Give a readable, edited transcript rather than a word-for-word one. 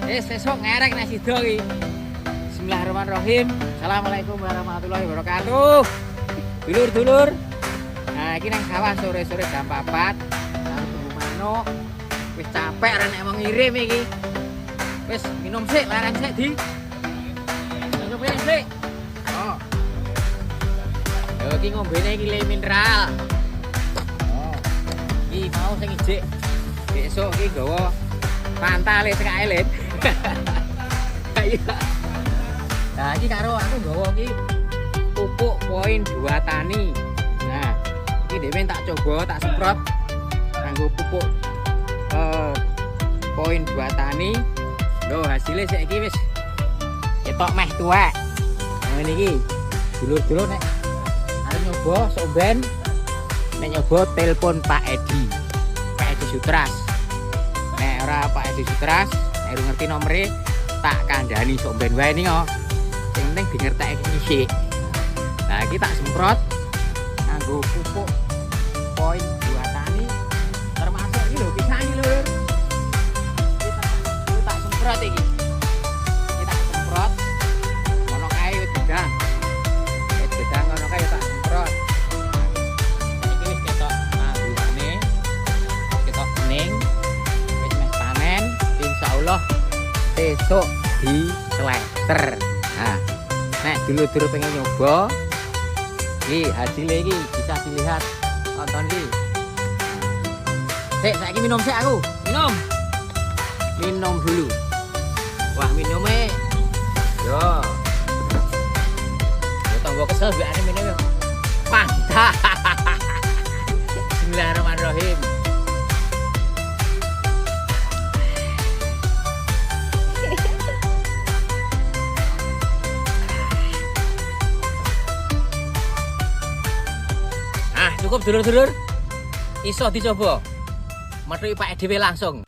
Sesuk ngerek nek sida iki. Bismillahirrahmanirrahim. Assalamualaikum warahmatullahi wabarakatuh. Dulur-dulur. Nah, iki nang sawah sore-sore jam 4. Nang tunggu manuk. Wis capek rek nek mau ngirim iki. Wis minum sik, laren sik di. Minum sik. Oh. Yo iki ngombene iki le mineral. Oh. Iki mau sing ijik. Besok iki gawa pantale sing elit. Nah, ini karo aku gawa iki pupuk poin 2 tani. Nah, iki dhewe tak coba tak semprot nganggo pupuk poin 2 tani. Lho, hasilnya saiki wis ketok meh tuwek. Nah, niki dulur-dulur nek arep nyoba sok ben nek nyoba telepon Pak Edi. Pak Edi Sutras. Nek ora Pak Edi Sutras, nek ngerti nomere tak kandhani sok ben wae ning. Sing penting dingerteki dhisik. Nah, iki tak semprot nganggo pupuk poin 2 tani. Termasuk iki lho pisang iki lho. Iki tak semprot iki. Iki tak semprot. Ono kae wit gedang. Wit gedang ono kae tak semprot. Iki wis ketok mangguane. Ketok bening. Wis meh panen, insyaallah besok di kleter. Nah, nek dulu-dulu pengen nyoba, iki hasilnya iki bisa dilihat, tonton iki. Saiki minum sik aku, minum dulu. Wah, minumnya, yo tambah kesel biasanya minumnya, mantap. Bismillahirrahmanirrahim. Cukup dulur-dulur, iso dicoba. Metu Pak Edi langsung.